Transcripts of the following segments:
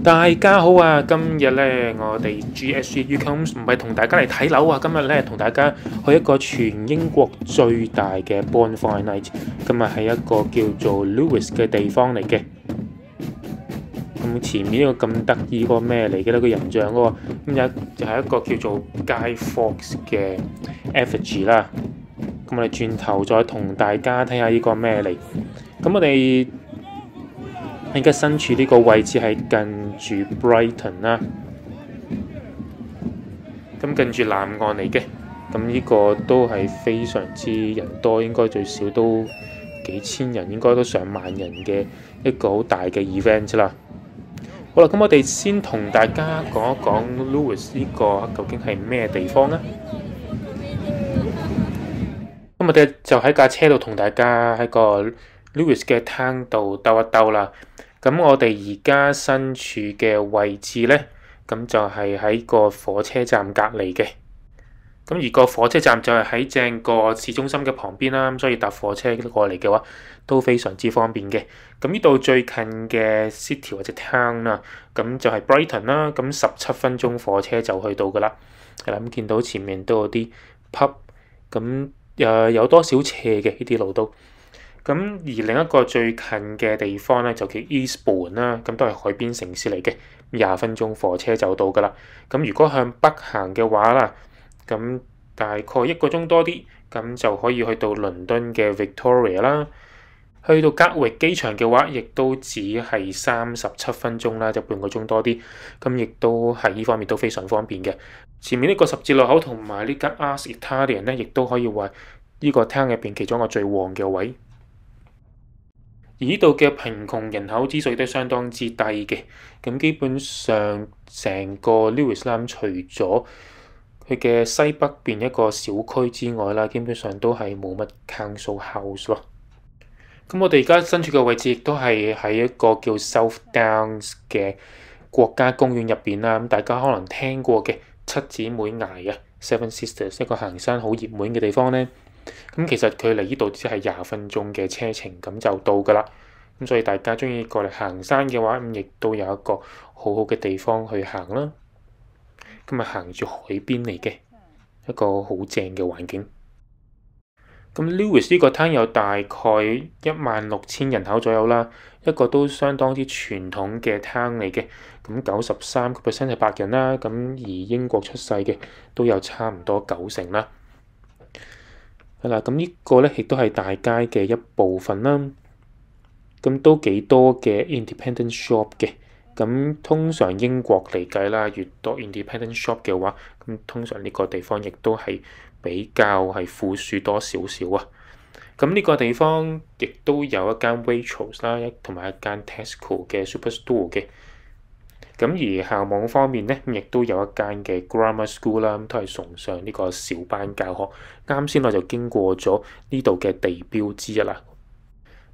大家好啊！今日咧，我哋 GSG Ucoms 唔係同大家嚟睇樓啊，今日咧同大家去一個全英國最大嘅 Bonfire Night。今日係一個叫做 Lewes 嘅地方嚟嘅。咁前面呢個咁得意個咩嚟嘅呢？個人像嗰個咁有就係一個叫做 Guy Fawkes 嘅 effigy 啦。咁我哋轉頭再同大家睇下呢個咩嚟。咁我哋而家身處呢個位置係近住 Brighton 啦，咁近住南岸嚟嘅，咁呢個都係非常之人多，應該最少都幾千人，應該都上萬人嘅一個好大嘅 event 啦。好啦，咁我哋先同大家講一講 Lewes 呢個究竟係咩地方呢？咁我哋就喺架車度同大家喺個 Lewes 嘅灘度兜一兜啦。咁我哋而家身處嘅位置呢，咁就係喺個火車站隔離嘅。咁而個火車站就係喺正個市中心嘅旁邊啦，咁所以搭火車過嚟嘅話都非常之方便嘅。咁呢度最近嘅 city 或者 town 啦，咁就係 Brighton 啦，咁17分鐘火車就去到噶啦。係啦，咁見到前面都有啲 pub， 咁有多少斜嘅呢啲路都。咁而另一個最近嘅地方咧就叫 Eastbourne 啦，咁都係海邊城市嚟嘅，20分鐘火車就到噶啦。咁如果向北行嘅話啦，咁大概1個鐘多啲，咁就可以去到倫敦嘅 Victoria 啦。去到格域機場嘅話，亦都只係37分鐘啦，就半個鐘多啲。咁亦都係呢方面都非常方便嘅。前面呢個十字路口同埋呢間 Ars Italian 咧，亦都可以話呢個 town 入邊其中一個最旺嘅位。而呢度嘅貧窮人口指數都相當之低嘅，咁基本上成個 Lewes 啦，除咗佢嘅西北邊一個小區之外啦，基本上都係冇乜 council house 咯。咁我哋而家身處嘅位置亦都係喺一個叫 South Downs 嘅國家公園入邊啦。咁大家可能聽過嘅七姊妹崖啊 ，Seven Sisters 一個行山好熱門嘅地方呢。咁其實佢離呢度只係20分鐘嘅車程，咁就到噶啦。咁所以大家中意過嚟行山嘅話，咁亦都有一個好好嘅地方去行啦。咁啊行住海邊嚟嘅一個好正嘅環境。咁 Lewes 呢個灘有大概16000人口左右啦，一個都相當之傳統嘅灘嚟嘅。咁93% 係白人啦，咁而英國出世嘅都有差唔多90%啦。係啦，咁呢個咧亦都係大街嘅一部分啦。咁都幾多嘅 independent shop 嘅。咁通常英國嚟計啦，越多 independent shop 嘅話，咁通常呢個地方亦都係比較係富庶多少少啊。咁呢個地方亦都有一間 Waitrose 啦，同埋一間 Tesco 嘅 Superstore 嘅。咁而校網方面咧，亦都有一間嘅 Grammar School 啦，都係崇尚呢個小班教學。啱先我就經過咗呢度嘅地標之一啦。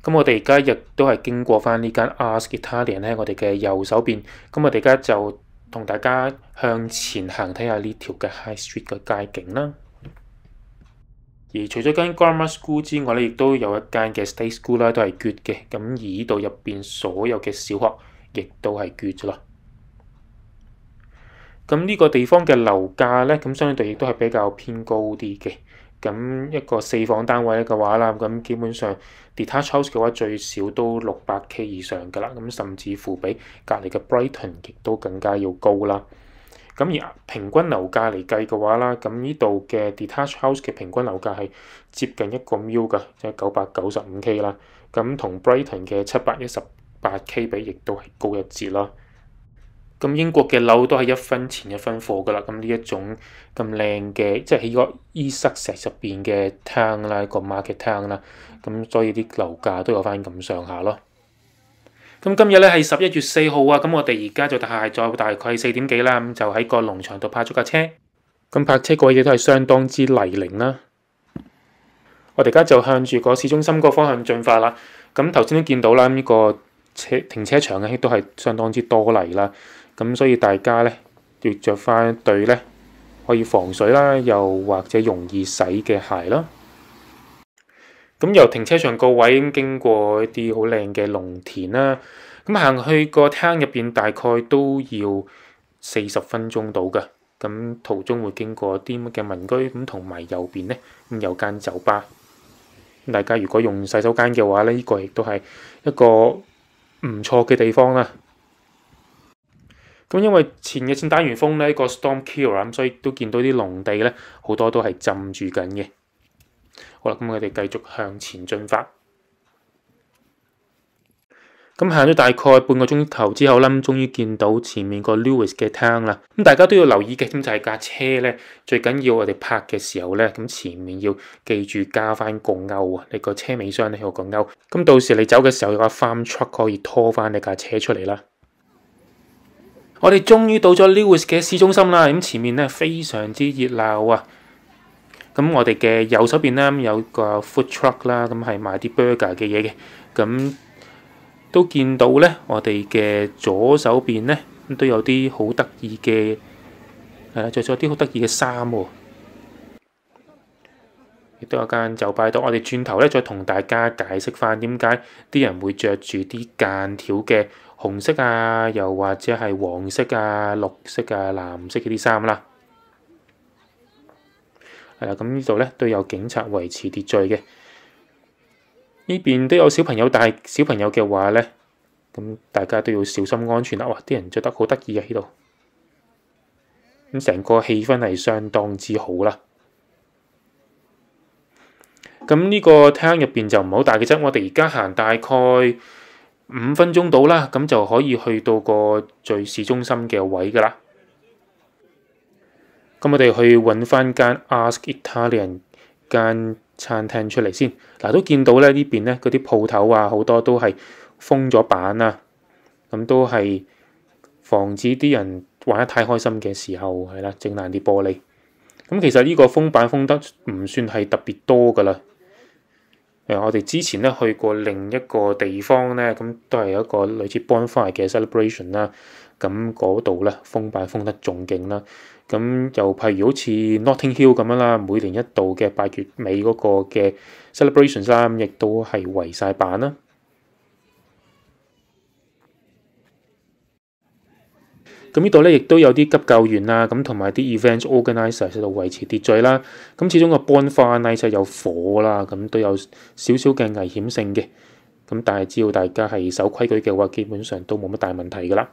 咁我哋而家亦都係經過翻呢間 Ars Italian 喺我哋嘅右手邊。咁我哋而家就同大家向前行睇下呢條嘅 High Street 嘅街景啦。而除咗間 Grammar School 之外咧，亦都有一間嘅 State School 啦，都係 good 嘅。咁而呢度入邊所有嘅小學亦都係 good 咗啦。咁呢個地方嘅樓價咧，咁相對亦都係比較偏高啲嘅。咁一個4房單位嘅話啦，咁基本上 detached house 嘅話最少都600K 以上㗎啦。咁甚至乎比隔離嘅 Brighton 亦都更加要高啦。咁而平均樓價嚟計嘅話啦，咁呢度嘅 detached house 嘅平均樓價係接近1個 mil 㗎，即係995K 啦。咁同 Brighton 嘅718K 比，亦都係高一截啦。咁英國嘅樓都係1分錢1分貨㗎啦。咁呢一種咁靚嘅，即係喺個 East Sussex 入邊嘅 town 啦，個 market town 啦，咁所以啲樓價都有翻咁上下咯。咁今日咧係11月4號啊，咁我哋而家就大概4點幾啦，咁就喺個農場度泊咗架車。咁泊車嗰位都係相當之泥濘啦。我哋而家就向住個市中心個方向進發啦。咁頭先都見到啦，呢個停車場咧都係相當之多泥啦。咁所以大家咧要着翻一對咧可以防水啦，又或者容易洗嘅鞋啦。咁由停車場個位經過一啲好靚嘅農田啦，咁行去個廳入邊大概都要40分鐘到㗎。咁途中會經過啲乜嘅民居，咁同埋右邊咧咁有間酒吧。咁大家如果用洗手間嘅話咧，呢個亦都係一個唔錯嘅地方啦。咁因為前日先打完風咧，個 storm clear 咁，所以都見到啲農地咧好多都係浸住緊嘅。好啦，咁我哋繼續向前進發。咁行咗大概半個鐘頭之後啦，終於見到前面個 Lewis 嘅廳啦。咁大家都要留意嘅，咁就係架車咧，最緊要我哋泊嘅時候咧，咁前面要記住加翻個鈎啊！你個車尾箱咧有個鈎，咁到時你走嘅時候有架 farm truck 可以拖翻你架車出嚟啦。我哋終於到咗 Lewis 嘅市中心啦，咁前面咧非常之熱鬧啊！咁我哋嘅右手邊咧有個 food truck 啦，咁係賣啲 burger 嘅嘢嘅，咁都見到咧，我哋嘅左手邊咧都有啲好得意嘅，着咗啲好得意嘅衫喎，亦都有間酒吧度。我哋轉頭咧再同大家解釋翻點解啲人會着住啲間條嘅紅色啊，又或者係黃色啊、綠色啊、藍色嗰啲衫啦。係啦，咁呢度咧都有警察維持秩序嘅。呢邊都有小朋友，但係小朋友嘅話咧，咁大家都要小心安全啦。哇！啲人着得好得意啊，呢度咁成個氣氛係相當之好啦。咁呢個廳入邊就唔係好大嘅啫，我哋而家行大概5分鐘到啦，咁就可以去到個最市中心嘅位㗎啦。咁我哋去揾翻間 Ask Italian 間餐廳出嚟先。嗱，都見到咧呢邊咧嗰啲鋪頭啊，好多都係封咗板啊，咁都係防止啲人玩得太開心嘅時候係啦，整爛啲玻璃。咁其實呢個封板封得唔算係特別多㗎啦。我哋之前咧去過另一個地方咧，咁都係一個類似 bonfire 嘅 celebration 啦。咁嗰度咧封板封得仲勁啦。咁就譬如好似 Notting Hill 咁樣啦，每年一度嘅8月尾嗰個嘅 celebrations 啦，亦都係圍晒板啦。咁呢度咧亦都有啲急救員啊，咁同埋啲 event organizer 喺度維持秩序啦。咁始終個 bonfire night 有火啦，咁都有少少嘅危險性嘅。咁但係只要大家係守規矩嘅話，基本上都冇乜大問題㗎啦。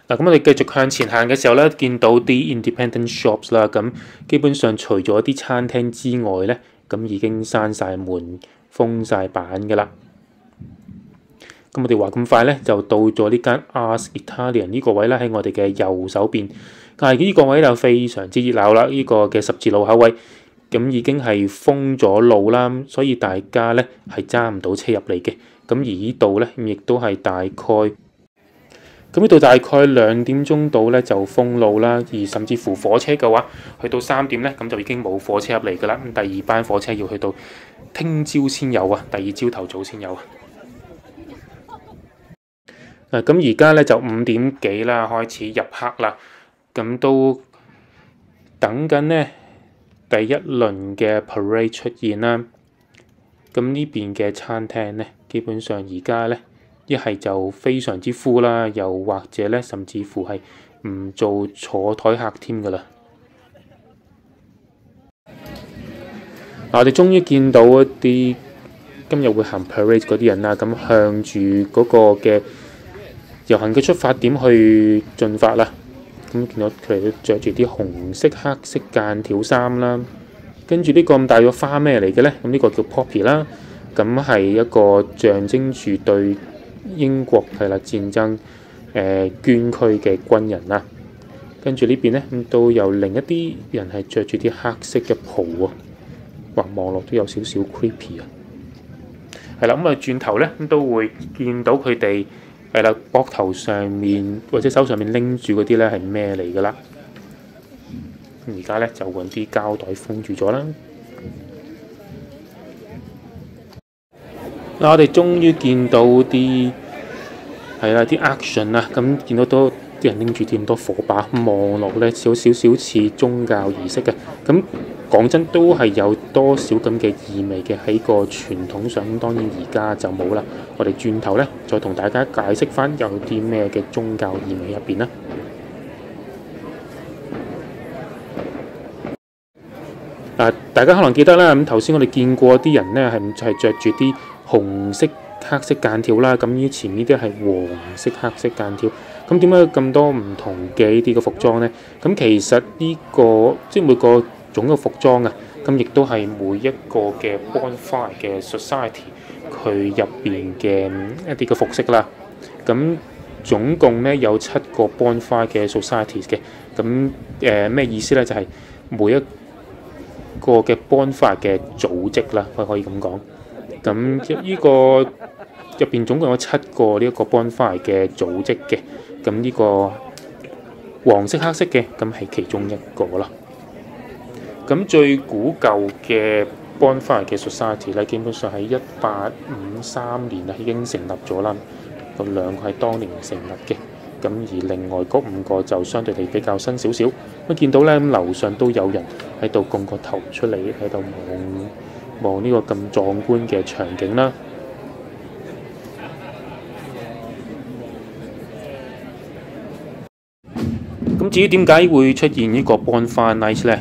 嗱，咁我哋繼續向前行嘅時候咧，見到啲 independent shops 啦，咁基本上除咗啲餐廳之外咧，咁已經閂晒門、封晒板㗎啦。咁我哋話咁快咧，就到咗呢間 Ask Italian 呢個位啦，喺我哋嘅右手邊。但係呢個位就非常之熱鬧啦，呢個嘅十字路口位，咁已經係封咗路啦，所以大家咧係揸唔到車入嚟嘅。咁而呢度咧，亦都係大概，咁呢度大概2點鐘到咧就封路啦。而甚至乎火車嘅話，去到3點咧，咁就已經冇火車入嚟㗎啦。咁第2班火車要去到聽朝先有啊，第2朝頭早先有啊。咁而家咧就5點幾啦，開始入黑啦。咁都等緊呢第1輪嘅 parade 出現啦。咁呢邊嘅餐廳咧，基本上而家咧一係就非常之 full 啦，又或者咧甚至乎係唔做坐台客添㗎啦。我哋終於見到一啲今日會行 parade 嗰啲人啦，咁向住嗰個嘅遊行嘅出發點去進發啦。咁見到佢哋都着住啲紅色、黑色間條衫啦，跟住呢個咁大個花咩嚟嘅咧？咁呢個叫 poppy 啦，咁係一個象徵住對英國係啦戰爭捐軀嘅軍人啦。跟住呢邊咧，咁都有另一啲人係着住啲黑色嘅袍喎，哇！望落都有少少 creepy 啊。係啦，咁啊轉頭咧，咁都會見到佢哋。係啦，膊頭上面或者手上面拎住嗰啲咧係咩嚟㗎啦？而家咧就揾啲膠袋封住咗啦。嗱，我哋終於見到啲係啦啲 action 啦，咁見到多啲人拎住啲咁多火把，望落咧少少似宗教儀式嘅。咁講真都係有多少咁嘅意味嘅喺個傳統上。當然而家就冇啦。我哋轉頭呢，再同大家解釋翻有啲咩嘅宗教意味入邊啦。大家可能記得啦，咁頭先我哋見過啲人呢係着住啲紅色黑色間條啦，咁呢前面啲係黃色黑色間條。咁點解有咁多唔同嘅呢啲嘅服裝呢？咁其實呢個即係每個種嘅服裝啊，咁亦都係每一個嘅 bonfire 嘅 society 佢入邊嘅一啲嘅服飾啦。咁總共呢有7個 bonfire 嘅 societies 嘅。咁咩意思呢？就係每一個嘅 bonfire 嘅組織啦，可以咁講。咁呢個入邊總共有7個呢一個 bonfire 嘅組織嘅。咁呢個黃色黑色嘅，咁係其中一個啦。咁最古舊嘅 bonfire 嘅 society 咧，基本上喺1853年啊已經成立咗啦。有2個係當年成立嘅，咁而另外嗰5個就相對地比較新少少。咁見到咧，咁樓上都有人喺度貢個頭出嚟，喺度望呢個咁壯觀嘅場景啦。咁至於點解會出現呢個 bonfire night 呢？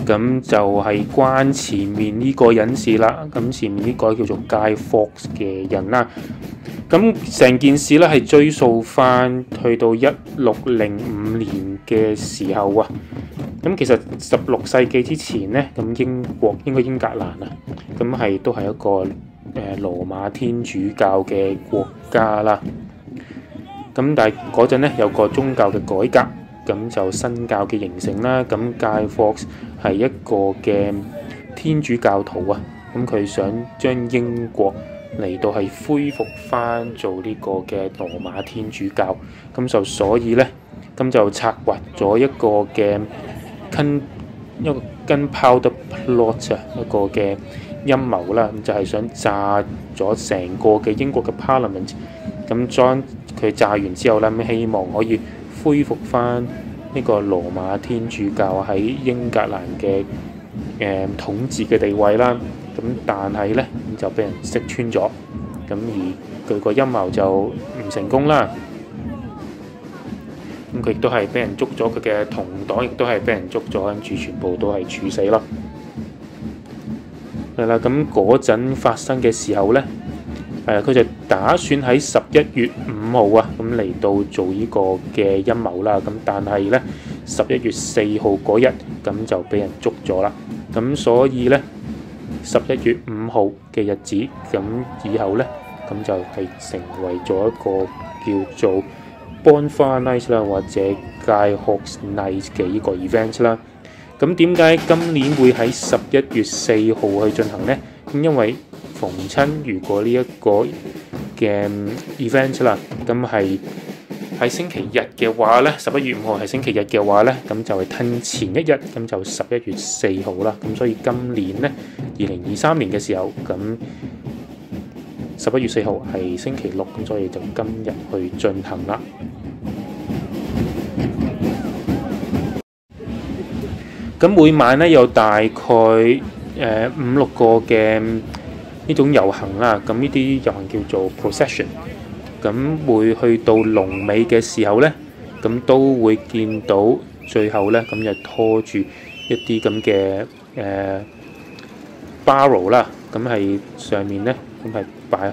咁就係關前面呢個人事啦。咁前面呢個叫做 Guy Fawkes 嘅人啦。咁成件事咧係追溯翻去到1605年嘅時候啊。咁其實16世紀之前呢，咁英國應該英格蘭啊，咁都係一個羅馬天主教嘅國家啦。咁但係嗰陣呢，有個宗教嘅改革。咁就新教嘅形成啦。咁 Guy Fawkes 係一個嘅天主教徒啊。咁佢想將英國嚟到係恢復翻做呢個嘅羅馬天主教。咁就所以呢，咁就策劃咗一個嘅gunpowder plot 啊，一個嘅陰謀啦。咁就係想炸咗成個嘅英國嘅 Parliament。咁將佢炸完之後呢，咁希望可以恢復翻呢個羅馬天主教喺英格蘭嘅統治嘅地位啦。咁但係呢，就俾人識穿咗，咁而佢個陰謀就唔成功啦。咁佢亦都係俾人捉咗，佢嘅同黨亦都係俾人捉咗，跟住全部都係處死咯。係啦，咁嗰陣發生嘅時候呢，佢就打算喺11月5號啊，咁嚟到做呢個嘅陰謀啦。咁但係呢，11月4號嗰日咁就俾人捉咗啦。咁所以呢，11月5號嘅日子，咁以後呢，咁就係成為咗一個叫做 Bonfire Night 啦，或者 Guy Fawkes Night 嘅呢個 event 啦。咁點解今年會喺11月4號去進行呢？咁因為逢親如果呢一個嘅 event 啦，咁係喺星期日嘅話呢，11月5號係星期日嘅話呢，咁就係褪前一日，咁就11月4號啦。咁所以今年呢，2023年嘅時候，咁11月4號係星期六，咁所以就今日去進行啦。咁每晚呢，有大概5-6個嘅呢種遊行啦。咁呢啲遊行叫做 procession。咁會去到龍尾嘅時候呢，咁都會見到最後呢，咁就拖住一啲咁嘅barrel 啦。咁係上面呢，咁係擺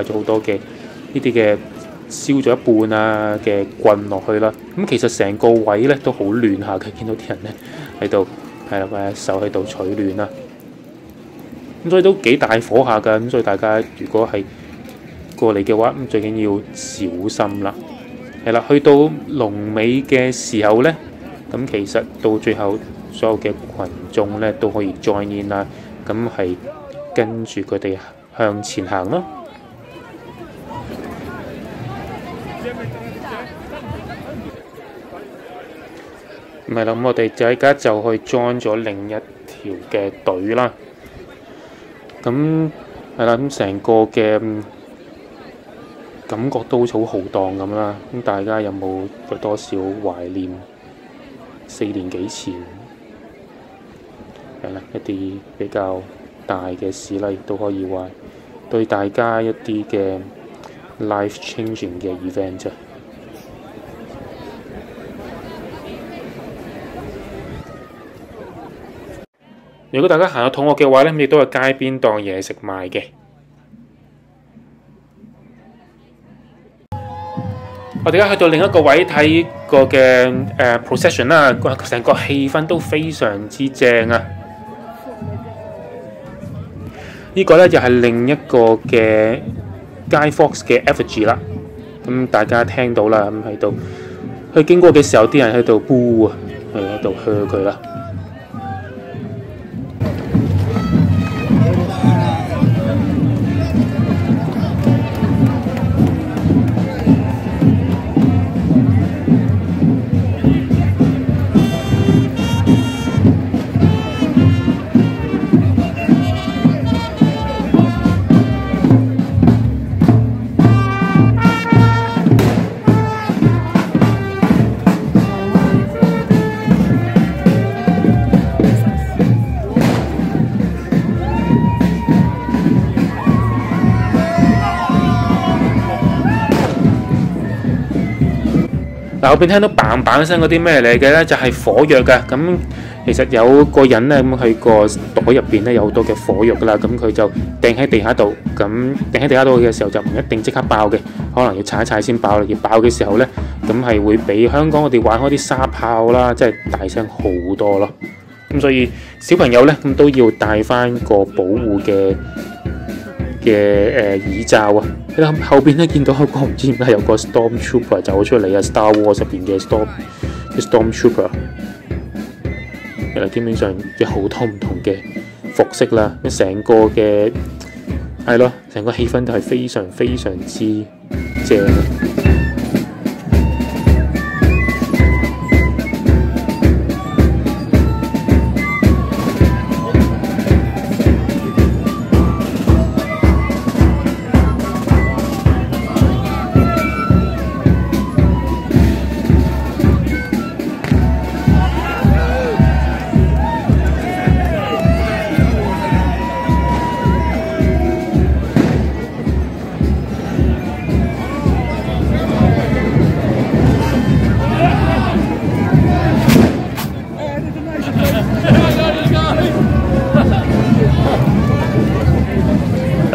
咗好多嘅呢啲嘅燒咗一半啊嘅棍落去啦。咁其實成個位呢都好亂下嘅，見到啲人呢喺度係啦，手喺度取暖啦。咁所以都幾大火下㗎。咁所以大家如果係過嚟嘅話，咁最緊要小心啦。係啦，去到龍尾嘅時候呢，咁其實到最後所有嘅群眾呢都可以 join in 啦。咁係跟住佢哋向前行咯。唔係啦，咁我哋就而家就去 join 咗另一條嘅隊啦。咁係啦，咁成個嘅感覺都好似好浩蕩咁啦。咁大家有冇多少懷念4年幾前係啦，一啲比較大嘅事啦，亦都可以話對大家一啲嘅 life changing 嘅 event 啫。如果大家行到肚餓嘅話咧，亦都有街邊檔嘢食賣嘅。我哋而家去到另一個位睇個嘅procession 啦，成個氣氛都非常之正啊！呢個咧就係另一個嘅 Guy Fawkes 嘅 effigy 啦。咁大家聽到啦，咁喺度佢經過嘅時候，啲人喺度 boo 啊，喺度噓佢啦。後邊聽到嘭嘭聲嗰啲咩嚟嘅咧，就係火藥㗎。咁其實有個人咧，咁佢個袋入邊咧有好多嘅火藥㗎啦。咁佢就掟喺地下度，咁掟喺地下度嘅時候就唔一定即刻爆嘅，可能要踩一踩先爆。而爆嘅時候咧，咁係會比香港我哋玩開啲沙炮啦，即係大聲好多咯。咁所以小朋友咧，咁都要帶翻個保護嘅耳罩啊！你睇後邊咧見到一個唔知點解有個 Stormtrooper 走出嚟啊 ！Star Wars 入邊嘅 Stormtrooper， 其實基本上有好多唔同嘅服飾啦，成個嘅係咯，成個氣氛都係非常非常之正啊！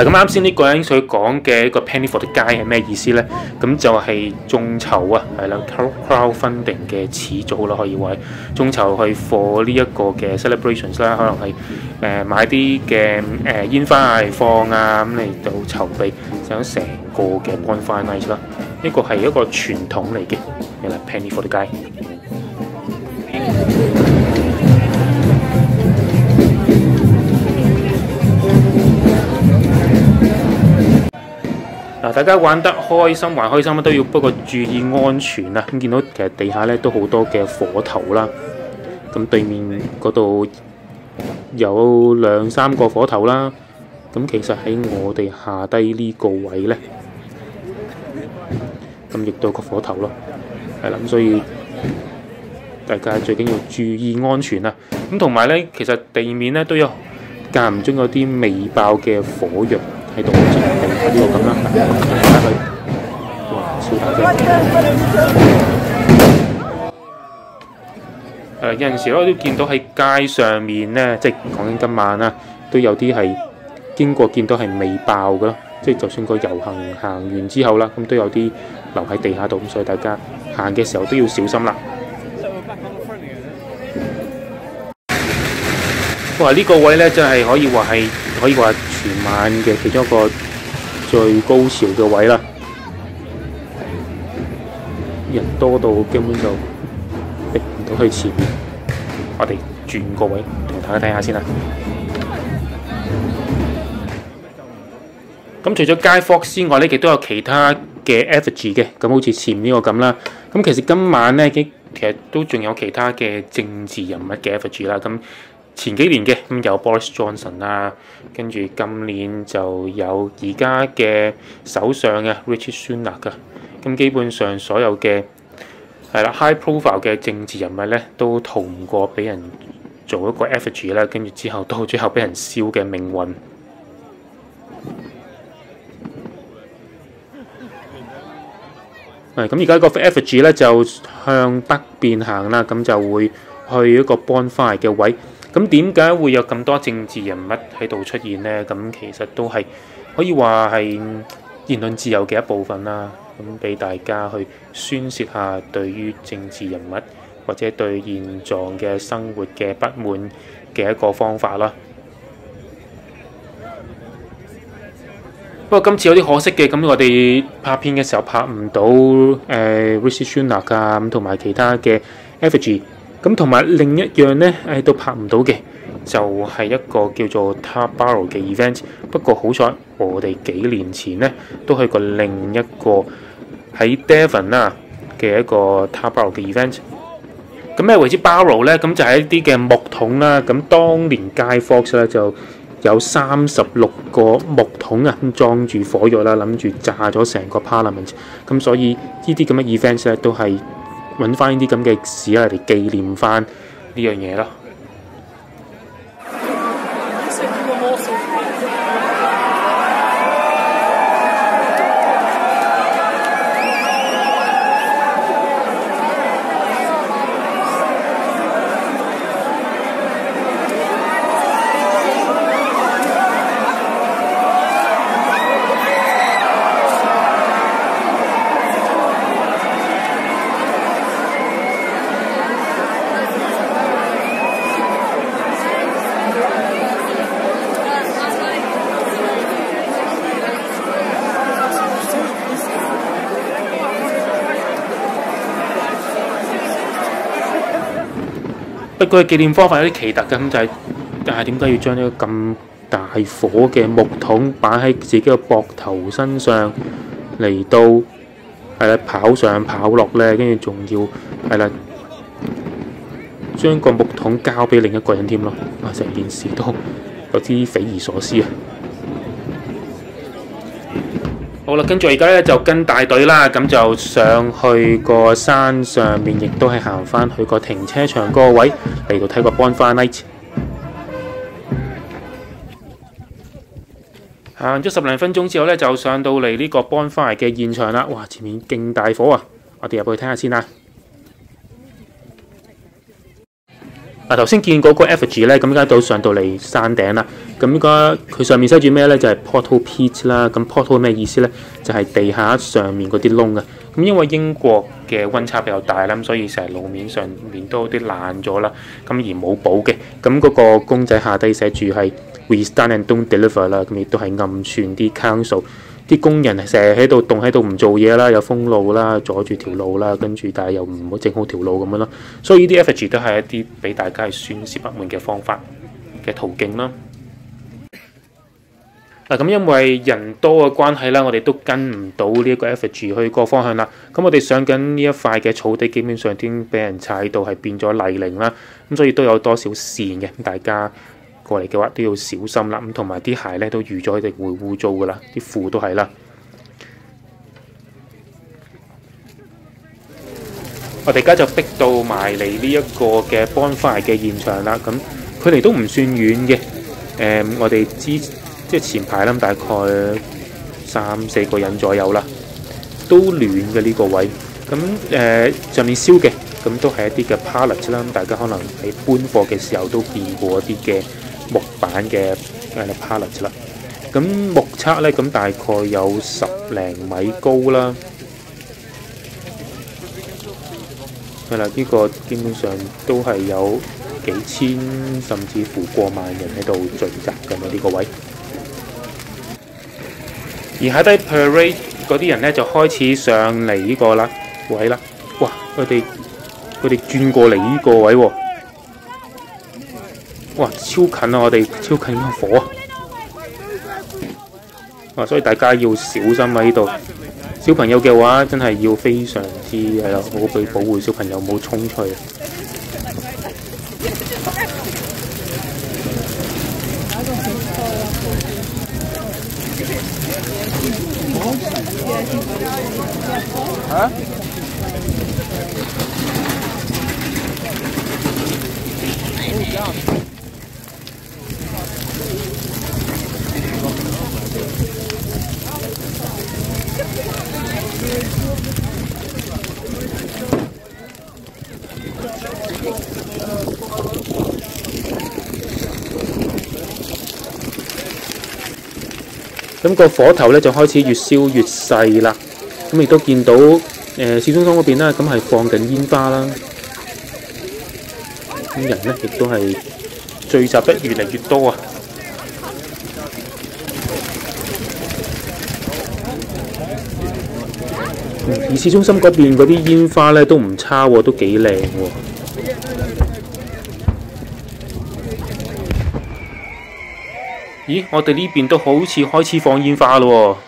咁啱先呢個人佢講嘅一個 penny for the guy 係咩意思呢？咁就係眾籌啊，係啦 crowdfunding 嘅始祖啦，可以話眾籌去 for 呢一個嘅 celebrations 啦，可能係買啲嘅煙花藝放啊，咁嚟到籌備想成個嘅 bonfire night 啦。呢個係一個傳統嚟嘅，係啦 penny for the guy。大家玩得開心還開心都要不過注意安全啦。咁見到其實地下咧都好多嘅火頭啦，咁對面嗰度有2、3個火頭啦。咁其實喺我哋下低呢個位咧，咁亦都有個火頭咯，係啦。咁所以大家最緊要注意安全啦。咁同埋咧，其實地面咧都有間唔中有啲未爆嘅火藥喺度，好似呢個咁啦，睇下佢，哇，超大隻！有陣時我都見到喺街上面咧，即係講緊今晚啦，都有啲係經過見到係未爆嘅咯，即係就算個遊行行完之後啦，咁都有啲留喺地下度，咁所以大家行嘅時候都要小心啦。哇！呢個位咧真係可以話全晚嘅其中一個最高潮嘅位啦，人多到根本就逼唔到去前面。我哋轉個位同大家睇下先啦。咁除咗 Guy Fawkes之外咧，亦都有其他嘅 effigy 嘅，咁好似前面呢個咁啦。咁其實今晚咧，其實都仲有其他嘅政治人物嘅 effigy 啦。咁前幾年嘅咁有 Boris Johnson 啦，跟住今年就有而家嘅首相啊 Rishi Sunak 噶，咁基本上所有嘅係啦 high profile 嘅政治人物咧都逃唔過俾人做一個 effigy 啦，跟住之後到最後俾人燒嘅命運。咁而家個 effigy 咧就向北邊行啦，咁就會去一個 bonfire 嘅位。咁點解會有咁多政治人物喺度出現呢？咁其實都係可以話係言論自由嘅一部分啦。咁俾大家去宣泄下對於政治人物或者對現狀嘅生活嘅不滿嘅一個方法啦。不過今次有啲可惜嘅，咁我哋拍片嘅時候拍唔到Rishi Sunak 啊，咁同埋其他嘅 effigy。咁同埋另一樣呢，都拍唔到嘅，就係一個叫做 Tar Barrel 嘅 event。不過好彩，我哋幾年前呢都去過另一個喺 Devon 啦嘅一個 Tar Barrel 嘅 event。咁咩為之 barrel 呢？咁就係一啲嘅木桶啦。咁當年 Guy Fawkes 咧就有36個木桶啊，咁裝住火藥啦，諗住炸咗成個 Parliament。咁所以呢啲咁嘅 events 咧都係揾翻呢啲咁嘅事啦嚟紀念翻呢樣嘢咯。不過紀念方法有啲奇特嘅，咁就係，但係點解要將呢個咁大火嘅木桶擺喺自己嘅膊頭身上嚟到係啦跑上跑落咧，跟住仲要係啦將個木桶交俾另一個人添咯，成件事都有啲匪夷所思啊！好啦，跟住而家咧就跟大隊啦，咁就上去個山上面，亦都係行翻去個停車場嗰個位嚟到睇個 bonfire night。行咗10零分鐘之後咧，就上到嚟呢個 bonfire 嘅現場啦。哇！前面勁大火啊！我哋入去睇下先啦。頭先見嗰個 effigy 咧，咁而家都上到嚟山頂啦。咁應該佢上面寫住咩咧？就係 portal pit 啦。咁 portal 咩意思咧？就係地下上面嗰啲窿啊。咁因為英國嘅溫差比較大啦，咁所以成日路面上面都有啲爛咗啦。咁而冇補嘅。咁嗰個公仔下低寫住係 We stand and don't deliver 啦。咁亦都係暗串啲 council。啲工人成日喺度凍喺度唔做嘢啦，有封路啦，阻住條路啦，跟住但係又唔好整好條路咁樣咯。所以呢啲 effigy 都係一啲俾大家宣泄不滿嘅方法嘅途徑啦。咁因為人多嘅關係啦，我哋都跟唔到呢一個 effigy 去個方向啦。咁我哋上緊呢一塊嘅草地，基本上已經俾人踩到係變咗泥濘啦。咁所以都有多少線嘅，大家過嚟嘅話都要小心啦，咁同埋啲鞋咧都預咗佢哋會污糟噶啦，啲褲都係啦。我哋而家就逼到埋嚟呢一個嘅 bonfire 嘅現場啦，咁距離都唔算遠嘅。我哋即係前排啦，大概3、4個人左右啦，都暖嘅呢個位。咁上面燒嘅咁都係一啲嘅 pallet 啦，大家可能喺搬貨嘅時候都見過一啲嘅木板嘅pallet 啦，咁目測咧咁大概有10零米高啦，係啦，呢個基本上都係有幾千甚至乎過萬人喺度聚集緊呢個位，而喺低 parade 嗰啲人咧就開始上嚟呢個位啦，哇！佢哋轉過嚟呢個位喎。哇！超近啊！我哋超近個火啊！所以大家要小心啊！呢度小朋友嘅話，真係要非常之係啦，好去保護小朋友，冇衝出去。咁個火頭咧就開始越燒越細啦。咁亦都見到市中心嗰邊啦，咁係放緊煙花啦。咁人咧亦都係聚集得越嚟越多啊！而市中心嗰邊嗰啲煙花咧都唔差喎，都幾靚喎。咦，我哋呢邊都好似開始放煙花咯喎！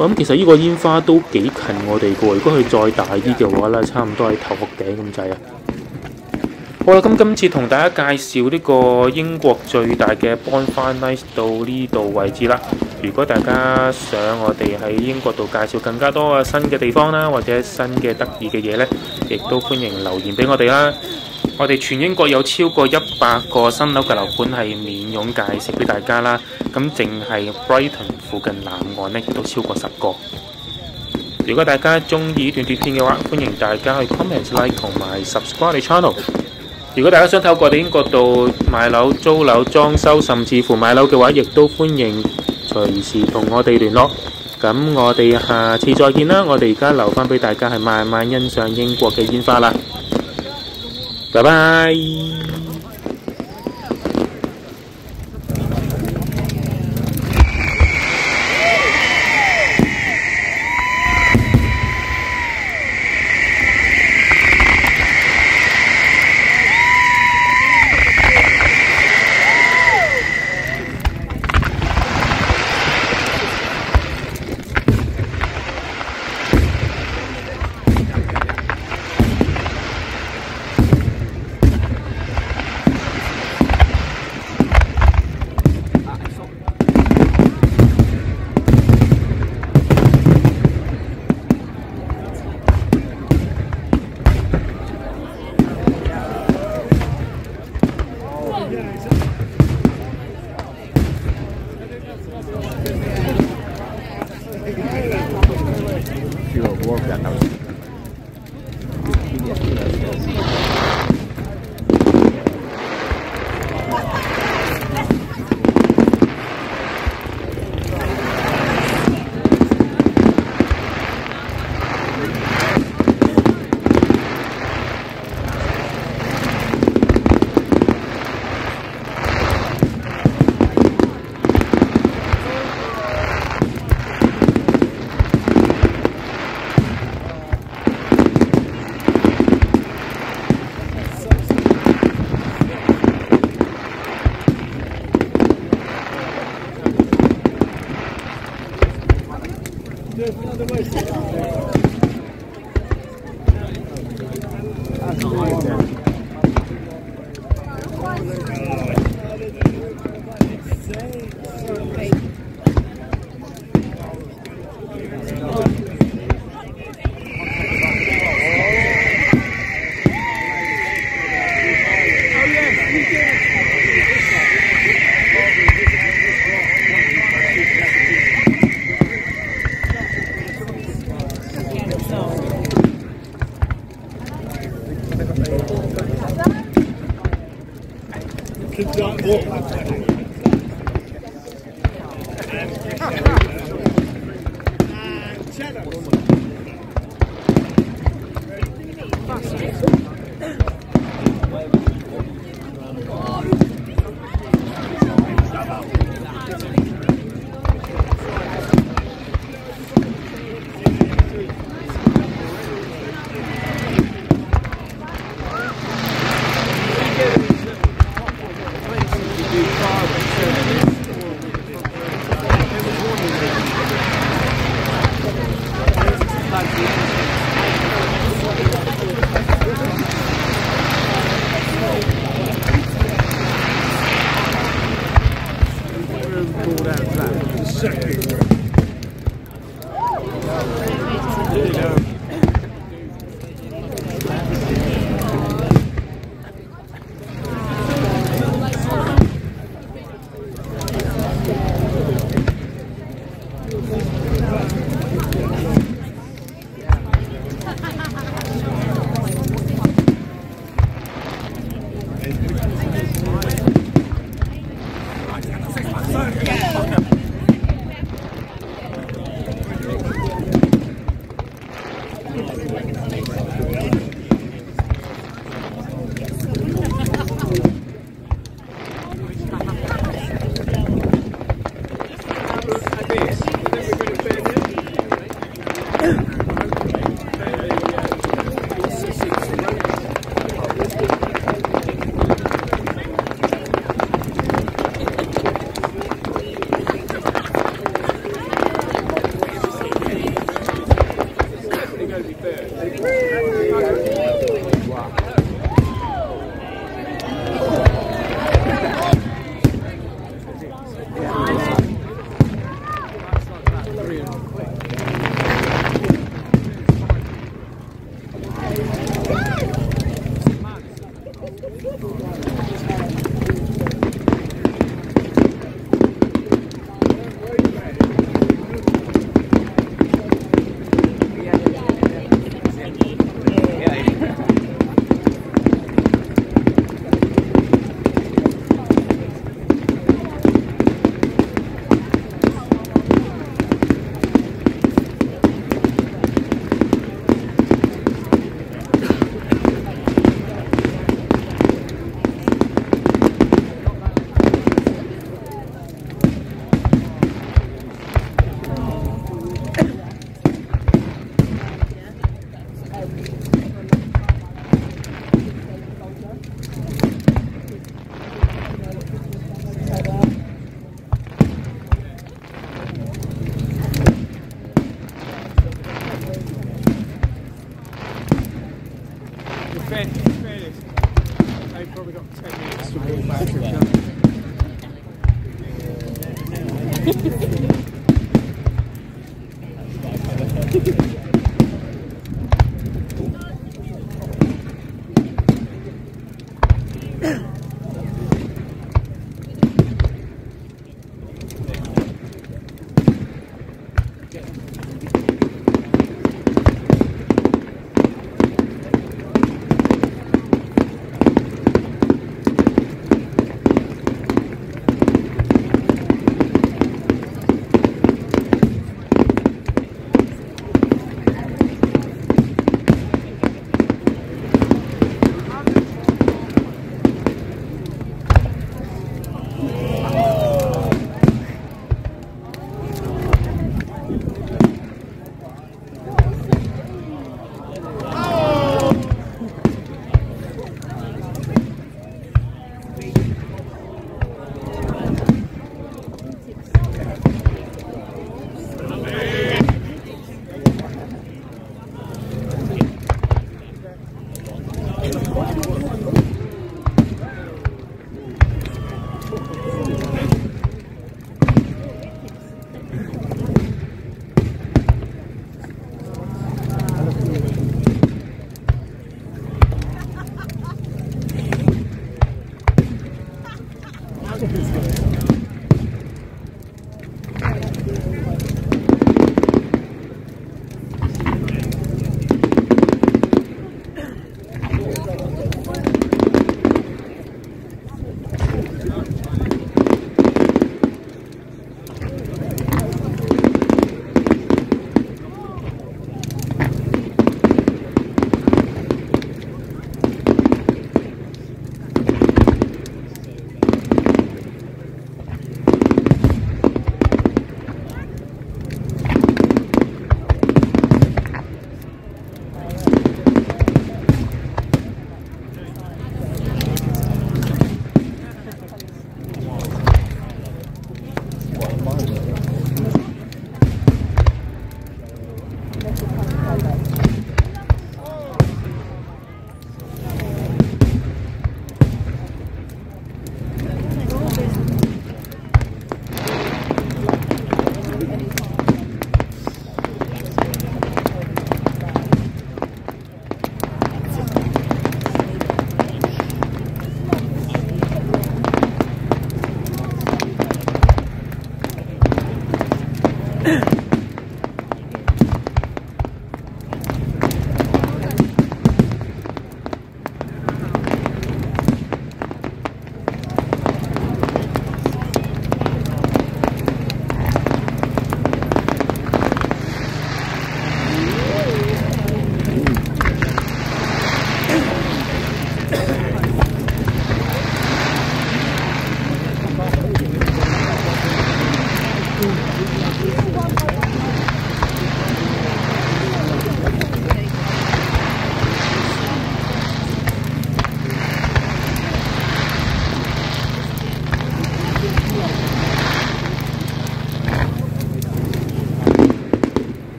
咁其實呢個煙花都幾近我哋嘅喎，如果佢再大啲嘅話咧，差唔多係頭殼頂咁滯啊！好啦，咁今次同大家介紹呢個英國最大嘅 Bonfire Night 到呢度為止啦。如果大家想我哋喺英國度介紹更加多嘅新嘅地方啦，或者新嘅得意嘅嘢呢，亦都歡迎留言俾我哋啦。我哋全英國有超過100個新樓嘅樓盤係免佣介紹俾大家啦。咁淨係 Brighton 附近南岸呢，亦都超過10個。如果大家中意呢段短片嘅話，歡迎大家去 comment、like 同埋 subscribe 我哋 channel。如果大家想透過我哋英國度買樓、租樓、裝修，甚至乎買樓嘅話，亦都歡迎隨時同我哋聯絡。咁我哋下次再見啦！我哋而家留翻俾大家係慢慢欣賞英國嘅煙花啦。拜拜。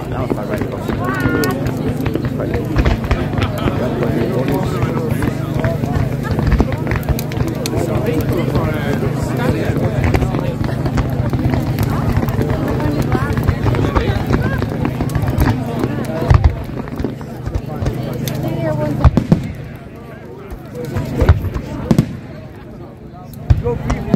now if I write it off. Go, people.